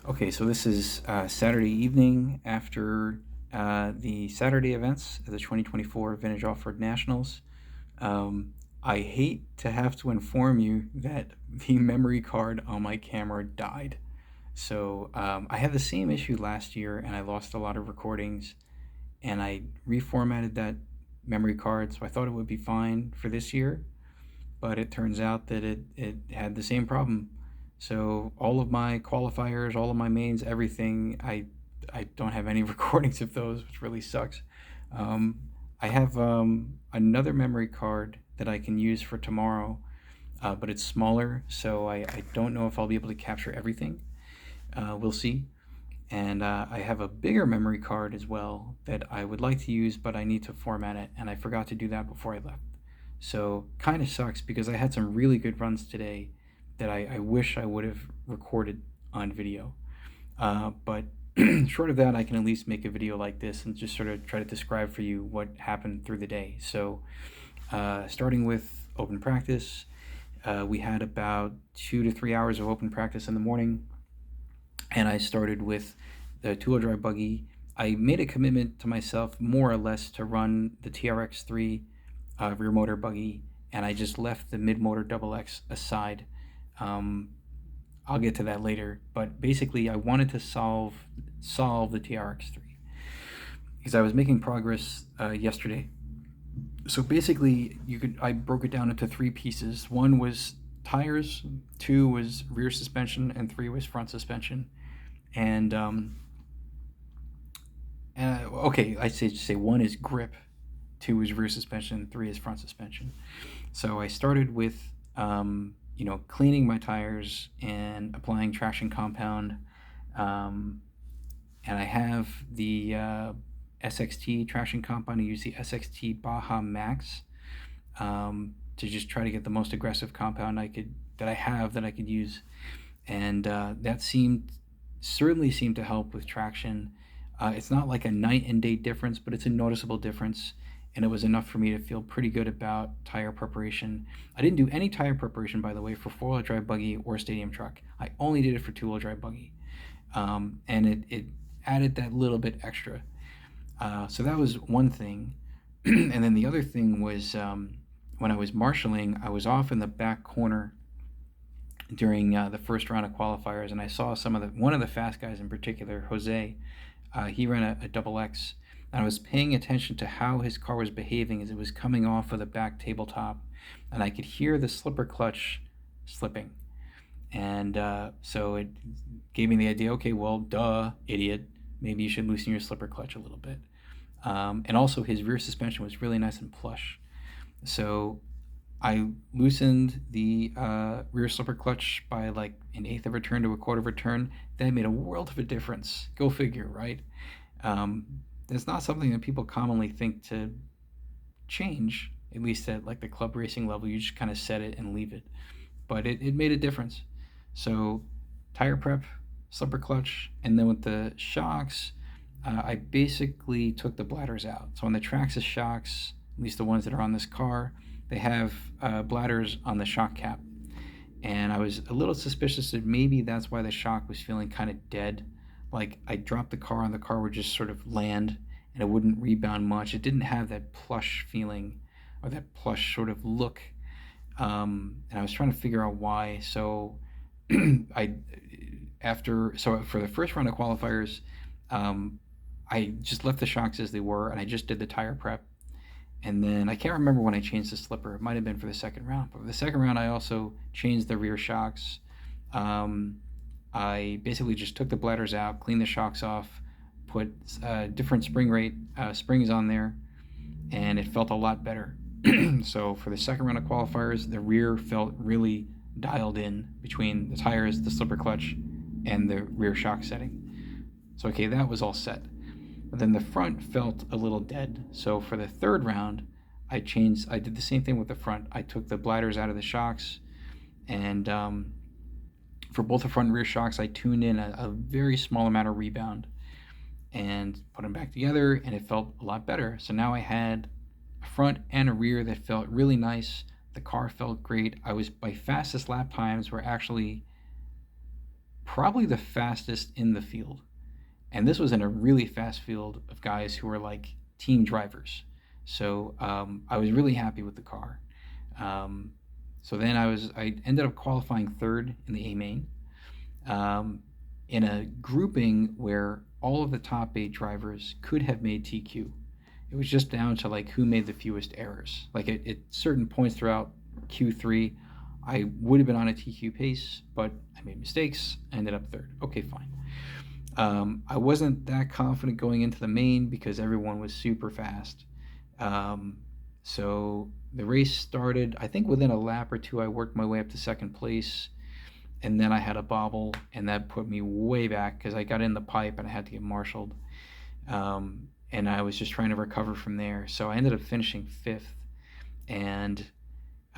Okay, so this is Saturday evening after the Saturday events of the 2024 Vintage Off-Road Nationals. I hate to have to inform you that the memory card on my camera died. So I had the same issue last year and I lost a lot of recordings and I reformatted that memory card, so I thought it would be fine for this year, but it turns out that it had the same problem. So all of my qualifiers, all of my mains, everything, I don't have any recordings of those, which really sucks. Um, I have another memory card that I can use for tomorrow, but it's smaller, so I don't know if I'll be able to capture everything. We'll see. And I have a bigger memory card as well that I would like to use, but I need to format it, and I forgot to do that before I left. So kind of sucks because I had some really good runs today that I wish I would have recorded on video. But short of that, I can at least make a video like this and just sort of try to describe for you what happened through the day. So starting with open practice, we had about 2 to 3 hours of open practice in the morning, and I started with the two-wheel drive buggy. I made a commitment to myself more or less to run the TRX3 rear motor buggy, and I just left the mid motor double X aside. Um, I'll get to that later, but basically, I wanted to solve the TRX3 because I was making progress yesterday. So basically, I broke it down into three pieces. One was tires, two was rear suspension, and three was front suspension. And okay, I say one is grip, two is rear suspension, three is front suspension. So I started with cleaning my tires and applying traction compound. Um, and I have the SXT traction compound. I use the SXT Baja Max to just try to get the most aggressive compound that I could use, and that certainly seemed to help with traction. It's not like a night and day difference, but it's a noticeable difference, and it was enough for me to feel pretty good about tire preparation. I didn't do any tire preparation, by the way, for four-wheel drive buggy or stadium truck. I only did it for two-wheel drive buggy, and it added that little bit extra. So that was one thing. And then the other thing was when I was marshaling, I was off in the back corner during the first round of qualifiers, and I saw one of the fast guys in particular, Jose. He ran a double X, and I was paying attention to how his car was behaving as it was coming off of the back tabletop, and I could hear the slipper clutch slipping. And so it gave me the idea, okay, well, duh, idiot, maybe you should loosen your slipper clutch a little bit. And also, his rear suspension was really nice and plush. So I loosened the rear slipper clutch by like an eighth of a turn to a quarter of a turn. That made a world of a difference. Go figure, right? It's not something that people commonly think to change, at least at like the club racing level. You just kind of set it and leave it. But it made a difference. So tire prep, slipper clutch, and then with the shocks, I basically took the bladders out. So on the Traxxas shocks, at least the ones that are on this car, they have bladders on the shock cap. And I was a little suspicious that maybe that's why the shock was feeling kind of dead. Like I dropped the car and the car would just sort of land and it wouldn't rebound much. It didn't have that plush feeling or that plush sort of look. And I was trying to figure out why. So so for the first round of qualifiers, I just left the shocks as they were and I just did the tire prep. And then I can't remember when I changed the slipper. It might have been for the second round. But for the second round, I also changed the rear shocks. I basically just took the bladders out, cleaned the shocks off, put different spring rate springs on there, and it felt a lot better. So for the second round of qualifiers, the rear felt really dialed in between the tires, the slipper clutch, and the rear shock setting. So okay, that was all set. But then the front felt a little dead. So for the third round, I did the same thing with the front. I took the bladders out of the shocks, and for both the front and rear shocks, I tuned in a very small amount of rebound and put them back together, and it felt a lot better. So now I had a front and a rear that felt really nice. The car felt great. My fastest lap times were actually probably the fastest in the field. And this was in a really fast field of guys who were like team drivers. So I was really happy with the car. Um, so then I ended up qualifying third in the A main, um, in a grouping where all of the top eight drivers could have made TQ. It was just down to like who made the fewest errors. Like at certain points throughout Q3, I would have been on a TQ pace, but I made mistakes. I ended up third. Okay, fine. I wasn't that confident going into the main because everyone was super fast. Um, so the race started, I think within a lap or two, I worked my way up to second place. And then I had a bobble, and that put me way back because I got in the pipe and I had to get marshaled. And I was just trying to recover from there. So I ended up finishing fifth. And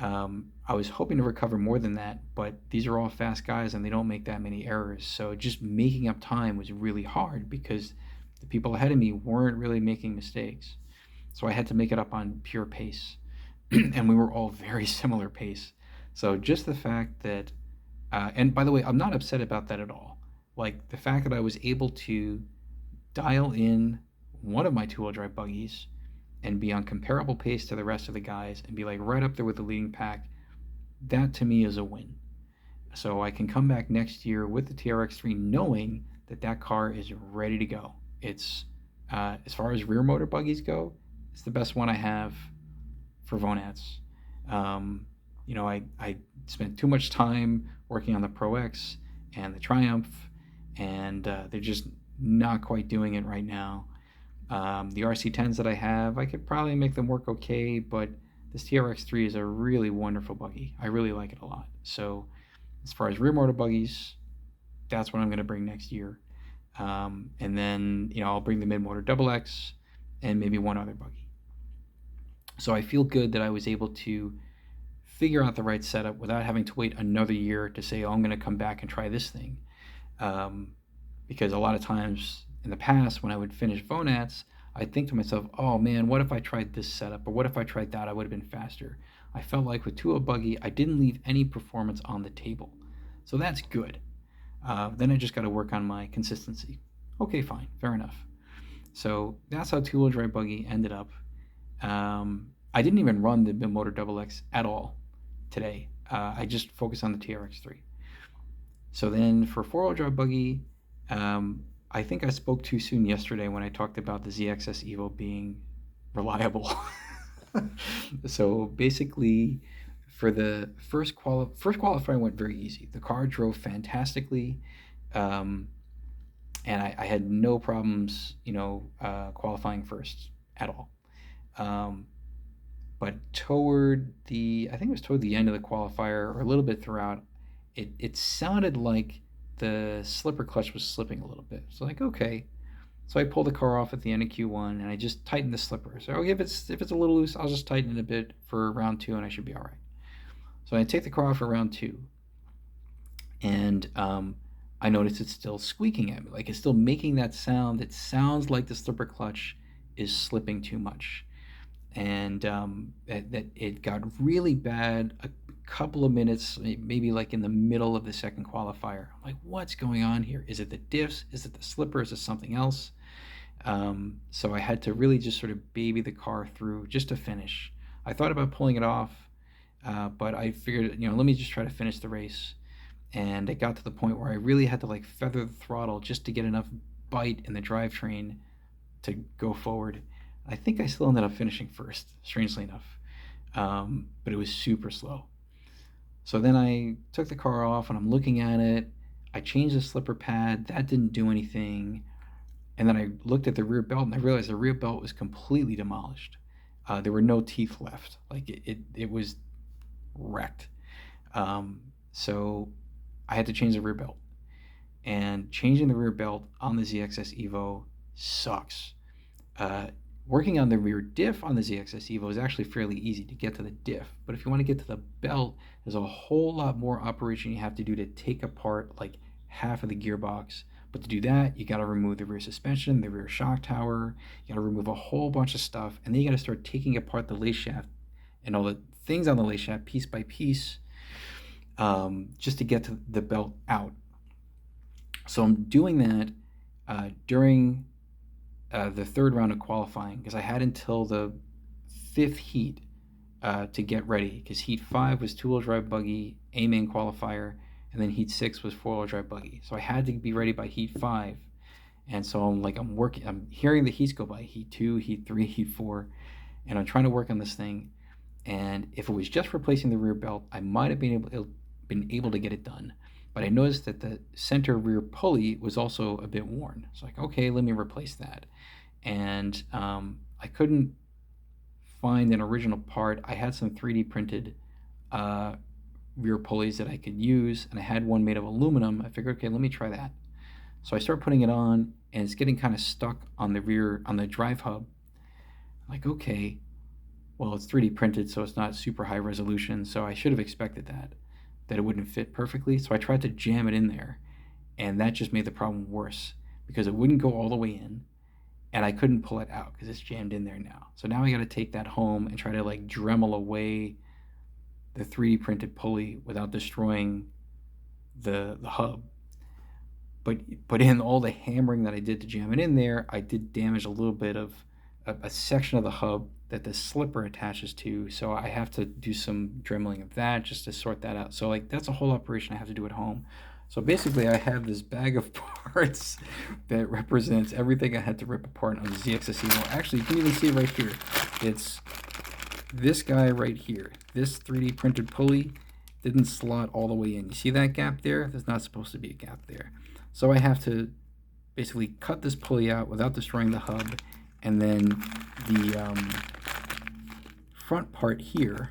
I was hoping to recover more than that, but these are all fast guys and they don't make that many errors. So just making up time was really hard because the people ahead of me weren't really making mistakes. So I had to make it up on pure pace. And we were all very similar pace. So just the fact that, and by the way, I'm not upset about that at all. Like the fact that I was able to dial in one of my two-wheel drive buggies and be on comparable pace to the rest of the guys and be like right up there with the leading pack, that to me is a win. So I can come back next year with the TRX3 knowing that that car is ready to go. It's, as far as rear motor buggies go, it's the best one I have for Vonats. I spent too much time working on the Pro X and the Triumph, and they're just not quite doing it right now. The RC10s that I have, I could probably make them work okay, but this TRX3 is a really wonderful buggy. I really like it a lot. So as far as rear motor buggies, that's what I'm going to bring next year. And then, I'll bring the mid-motor double X and maybe one other buggy. So I feel good that I was able to figure out the right setup without having to wait another year to say, oh, I'm going to come back and try this thing. Because a lot of times in the past, when I would finish Vonats, I'd think to myself, oh man, what if I tried this setup? Or what if I tried that? I would have been faster. I felt like with Tua Buggy, I didn't leave any performance on the table. So that's good. Then I just got to work on my consistency. Okay, fine, fair enough. So that's how two-wheel drive buggy ended up. I didn't even run the mid-motor double X at all today. I just focused on the TRX3. So then for four-wheel drive buggy, I think I spoke too soon yesterday when I talked about the ZXS Evo being reliable. So basically, for the first qualifying went very easy. The car drove fantastically, and I had no problems, qualifying first at all. But I think it was toward the end of the qualifier or a little bit throughout, it sounded like the slipper clutch was slipping a little bit. So like, okay. So I pulled the car off at the end of Q1 and I just tightened the slipper. So okay, if it's a little loose, I'll just tighten it a bit for round 2 and I should be all right. So I take the car off for round 2, and I notice it's still squeaking at me. Like it's still making that sound that sounds like the slipper clutch is slipping too much. And that it got really bad a couple of minutes, maybe like in the middle of the second qualifier. I'm like, what's going on here? Is it the diffs? Is it the slipper? Is it something else? So I had to really just sort of baby the car through just to finish. I thought about pulling it off, but I figured, let me just try to finish the race. And it got to the point where I really had to like feather the throttle just to get enough bite in the drivetrain to go forward. I think I still ended up finishing first, strangely enough, but it was super slow. So then I took the car off and I'm looking at it. I changed the slipper pad. That didn't do anything. And then I looked at the rear belt and I realized the rear belt was completely demolished. There were no teeth left. Like it was wrecked. So I had to change the rear belt. And changing the rear belt on the ZXS Evo sucks. Working on the rear diff on the ZXS Evo is actually fairly easy to get to the diff. But if you want to get to the belt, there's a whole lot more operation you have to do to take apart like half of the gearbox. But to do that, you got to remove the rear suspension, the rear shock tower. You got to remove a whole bunch of stuff. And then you got to start taking apart the lace shaft and all the things on the lace shaft piece by piece, just to get to the belt out. So I'm doing that during the third round of qualifying because I had until the fifth heat to get ready because heat five was two-wheel drive buggy, A main qualifier, and then heat six was four-wheel drive buggy. So I had to be ready by heat five, and so I'm working. I'm hearing the heats go by: heat two, heat three, heat four, and I'm trying to work on this thing. And if it was just replacing the rear belt, I might have been able to get it done. But I noticed that the center rear pulley was also a bit worn. So like, okay, let me replace that. And I couldn't find an original part. I had some 3D printed uh, rear pulleys that I could use, and I had one made of aluminum. I figured, okay, let me try that. So I start putting it on, and it's getting kind of stuck on the rear on the drive hub. I'm like, okay, well, it's 3D printed, so it's not super high resolution. So I should have expected that it wouldn't fit perfectly. So I tried to jam it in there, and that just made the problem worse because it wouldn't go all the way in, and I couldn't pull it out because it's jammed in there now. So now I got to take that home and try to like Dremel away the 3D printed pulley without destroying the hub. But in all the hammering that I did to jam it in there, I did damage a little bit of a section of the hub that the slipper attaches to. So I have to do some dremeling of that just to sort that out. So like that's a whole operation I have to do at home. So basically, I have this bag of parts that represents everything I had to rip apart on the ZXS Evo. Actually, you can even see it right here. It's this guy right here. This 3D printed pulley didn't slot all the way in. You see that gap there? There's not supposed to be a gap there. So I have to basically cut this pulley out without destroying the hub, and then the front part here,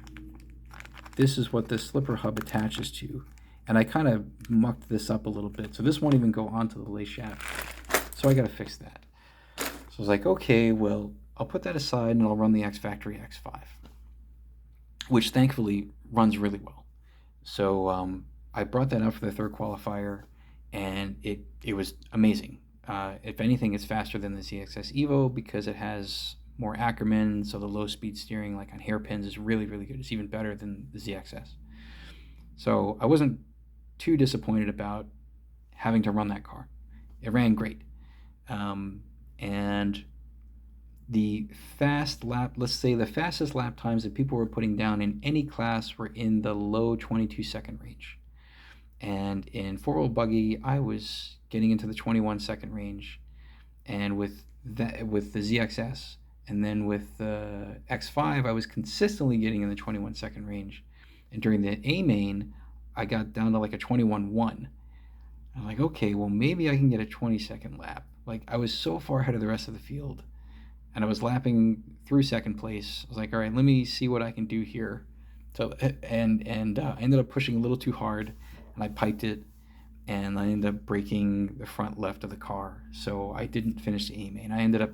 this is what this slipper hub attaches to. And I kind of mucked this up a little bit, so this won't even go onto the lace shaft. So I got to fix that. So I was like, okay, well, I'll put that aside and I'll run the X Factory X5, which thankfully runs really well. So I brought that out for the third qualifier, and it was amazing. If anything, it's faster than the ZXS Evo because it has more Ackerman, so the low speed steering, like on hairpins, is really, really good. It's even better than the ZXS. So I wasn't too disappointed about having to run that car. It ran great. And the let's say the fastest lap times that people were putting down in any class were in the low 22-second range. And in four-wheel buggy, I was getting into the 21-second range. And with the ZXS, and then with the X5, I was consistently getting in the 21-second range. And during the A main, I got down to like a 21.1. I'm like, okay, well, maybe I can get a 20-second lap. Like, I was so far ahead of the rest of the field, and I was lapping through second place. I was like, all right, let me see what I can do here. So, and I ended up pushing a little too hard, and I piped it, and I ended up breaking the front left of the car. So I didn't finish the A main. I ended up,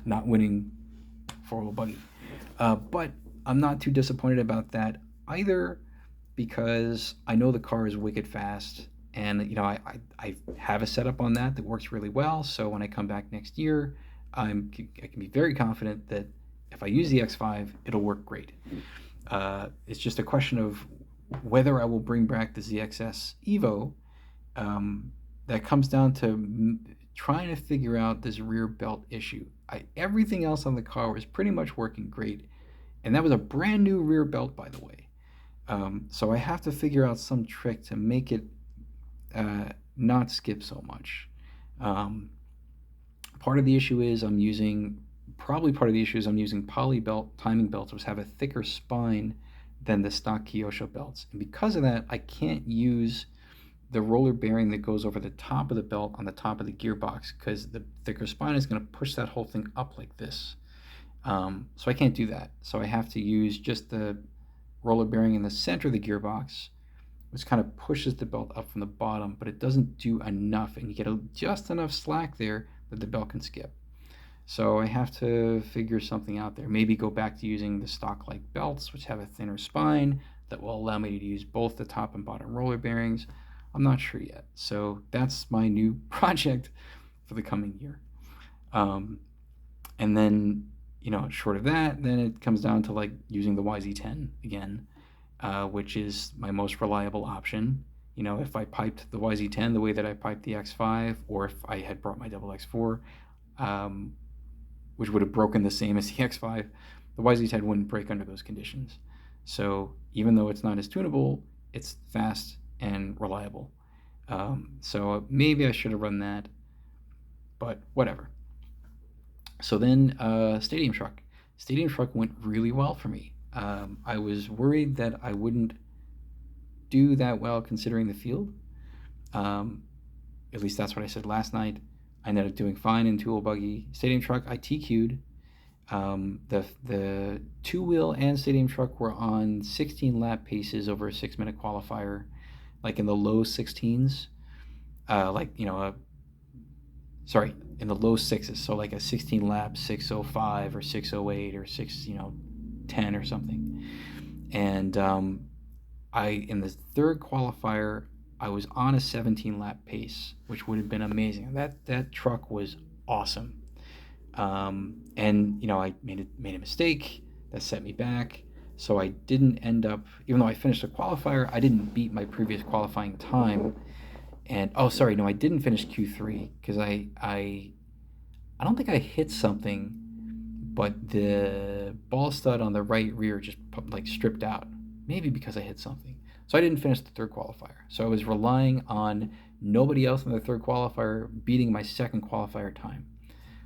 not winning four-wheel buggy. But I'm not too disappointed about that either, because I know the car is wicked fast, and I have a setup on that works really well. So when I come back next year, I can be very confident that if I use the X5, it'll work great. It's just a question of whether I will bring back the ZXS Evo. That comes down to trying to figure out this rear belt issue. Everything else on the car was pretty much working great, and that was a brand new rear belt, by the way. So I have to figure out some trick to make it not skip so much. Part of the issue is I'm using poly belt timing belts, which have a thicker spine than the stock Kyosho belts. And because of that, I can't use the roller bearing that goes over the top of the belt on the top of the gearbox because the thicker spine is going to push that whole thing up like this. So I can't do that. So I have to use just the roller bearing in the center of the gearbox, which kind of pushes the belt up from the bottom, but it doesn't do enough, and you get just enough slack there that the belt can skip. So I have to figure something out there. Maybe go back to using the stock-like belts, which have a thinner spine that will allow me to use both the top and bottom roller bearings. I'm not sure yet. So that's my new project for the coming year. And then, short of that, then it comes down to like using the YZ10 again, which is my most reliable option. if I piped the YZ10 the way that I piped the X5, or if I had brought my double X4, um, which would have broken the same as the X5, the YZ10 wouldn't break under those conditions. So even though it's not as tunable, it's fast and reliable. So maybe I should have run that, but whatever. So then Stadium Truck. Stadium Truck went really well for me. I was worried that I wouldn't do that well considering the field. Um, at least that's what I said last night. I ended up doing fine in two-wheel buggy. Stadium Truck, I TQ'd. The two-wheel and Stadium Truck were on 16 lap paces over a 6-minute qualifier, like in the low 16s. Sorry, in the low sixes. So like a 16 lap 605 or 608 or 610 or something. And in the third qualifier, I was on a 17 lap pace, which would have been amazing. That truck was awesome. And I made a mistake that set me back. So I didn't end up, even though I finished the qualifier, I didn't beat my previous qualifying time. And oh, sorry, no, I didn't finish Q3 because I don't think I hit something, but the ball stud on the right rear just like stripped out. Maybe because I hit something. So I didn't finish the third qualifier. So I was relying on nobody else in the third qualifier beating my second qualifier time,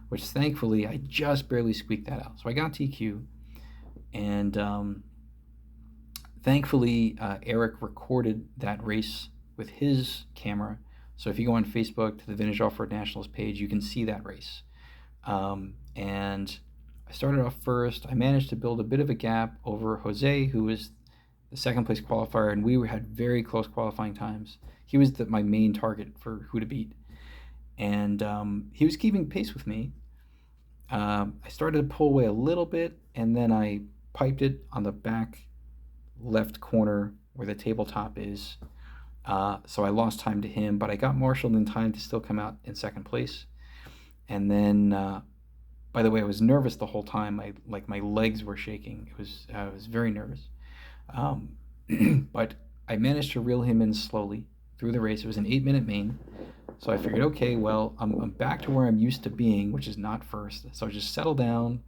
which thankfully I just barely squeaked that out. So I got TQ, and thankfully Eric recorded that race with his camera. So if you go on Facebook to the Vintage Off-Road Nationals page, you can see that race. And I started off first. I managed to build a bit of a gap over Jose, who was the second place qualifier, and we had very close qualifying times. He was my main target for who to beat. And he was keeping pace with me. I started to pull away a little bit, and then I piped it on the back left corner where the tabletop is. So I lost time to him, but I got marshaled in time to still come out in second place. And then, by the way, I was nervous the whole time. My legs were shaking. I was very nervous. But I managed to reel him in slowly through the race. It was an 8-minute main. So I figured, okay, well, I'm back to where I'm used to being, which is not first. So just settle down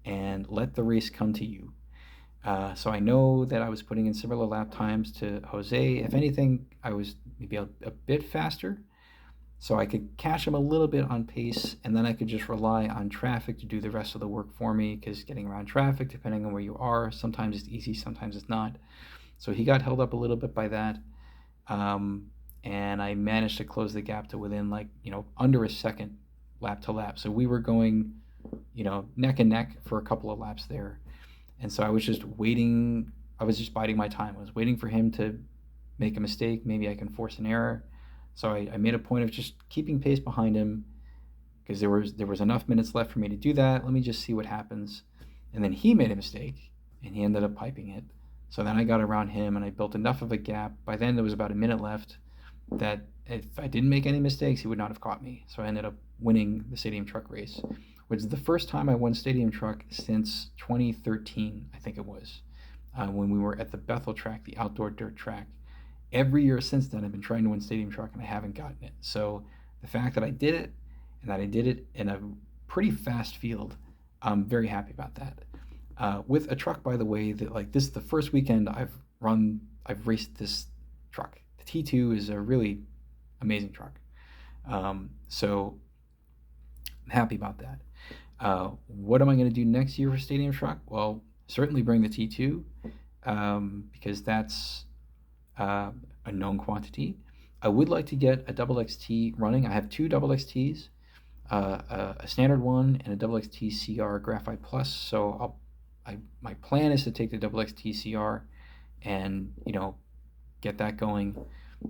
and let the race come to you. So I know that I was putting in similar lap times to Jose. If anything, I was maybe a bit faster. So I could catch him a little bit on pace, and then I could just rely on traffic to do the rest of the work for me, because getting around traffic, depending on where you are, sometimes it's easy, sometimes it's not. So he got held up a little bit by that. And I managed to close the gap to within under a second lap to lap. So we were going, neck and neck for a couple of laps there. And so I was just waiting. I was just biding my time. I was waiting for him to make a mistake. Maybe I can force an error. So I made a point of just keeping pace behind him because there was enough minutes left for me to do that. Let me just see what happens. And then he made a mistake, and he ended up piping it. So then I got around him, and I built enough of a gap. By then, there was about a minute left that if I didn't make any mistakes, he would not have caught me. So I ended up winning the Stadium Truck race, which is the first time I won Stadium Truck since 2013, I think it was, when we were at the Bethel track, the outdoor dirt track. Every year since then, I've been trying to win Stadium Truck, and I haven't gotten it. So the fact that I did it, and that I did it in a pretty fast field, I'm very happy about that. With a truck, by the way, that this is the first weekend I've raced this truck. The T2 is a really amazing truck. So I'm happy about that. What am I going to do next year for Stadium Truck? Well, certainly bring the T2, because that's a known quantity. I would like to get a double XT running. I have two double XTs, a standard one and a double XT CR Graphite Plus. So my plan is to take the double XT CR and get that going,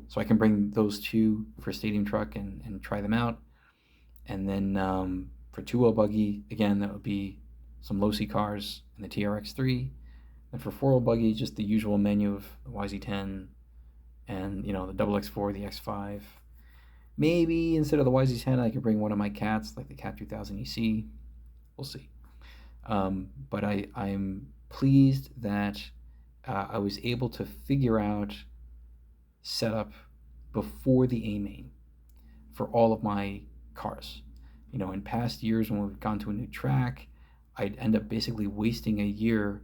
so I can bring those two for Stadium Truck and try them out. And then for two-wheel buggy, again, that would be some low-C cars and the TRX3. And for four-wheel buggy, just the usual menu of the YZ10 and the double X4, the X5. Maybe instead of the YZ10, I could bring one of my cats, like the Cat 2000 EC. We'll see. But I'm pleased that I was able to figure out setup before the A main for all of my cars. In past years when we've gone to a new track, I'd end up basically wasting a year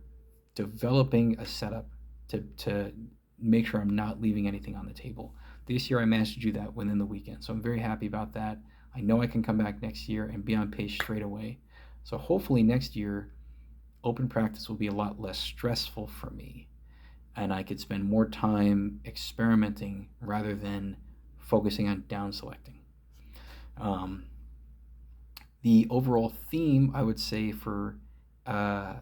developing a setup to make sure I'm not leaving anything on the table. This year I managed to do that within the weekend, so I'm very happy about that. I know I can come back next year and be on pace straight away. So hopefully next year, open practice will be a lot less stressful for me, and I could spend more time experimenting rather than focusing on down selecting. Um, the overall theme, I would say, for uh,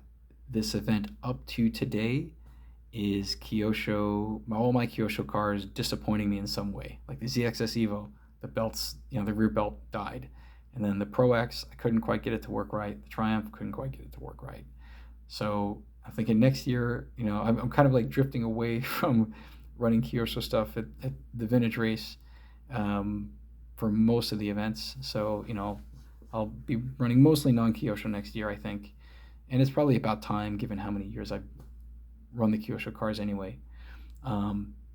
this event up to today is Kyosho, all my Kyosho cars disappointing me in some way. Like the ZXS Evo, the belts, the rear belt died. And then the Pro X, I couldn't quite get it to work right. The Triumph, couldn't quite get it to work right. So I'm thinking next year, I'm kind of like drifting away from running Kyosho stuff at the vintage race um, for most of the events. So, I'll be running mostly non-Kyosho next year, I think. And it's probably about time given how many years I've run the Kyosho cars anyway.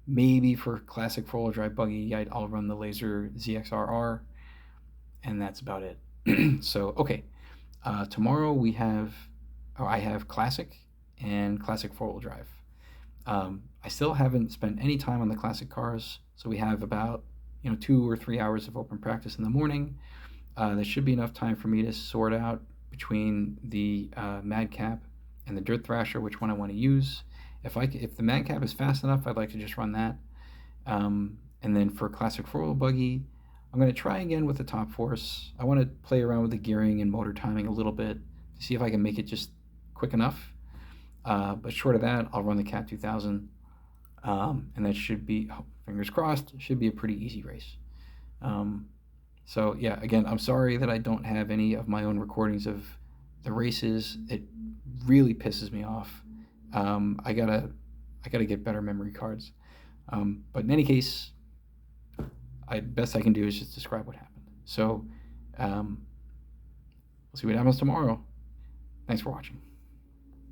Maybe for classic four-wheel drive buggy, I'll run the Laser ZXRR, and that's about it. So, okay. Tomorrow I have classic and classic four-wheel drive. I still haven't spent any time on the classic cars, so we have about 2 or 3 hours of open practice in the morning. There should be enough time for me to sort out between the Madcap and the Dirt Thrasher which one I want to use. If the Madcap is fast enough, I'd like to just run that. And then for classic four-wheel buggy, I'm going to try again with the Top Force. I want to play around with the gearing and motor timing a little bit to see if I can make it just quick enough. But short of that, I'll run the Cat 2000. And that should be, fingers crossed, should be a pretty easy race. So yeah, again, I'm sorry that I don't have any of my own recordings of the races. It really pisses me off. I gotta get better memory cards. But in any case, best I can do is just describe what happened. So we'll see what happens tomorrow. Thanks for watching.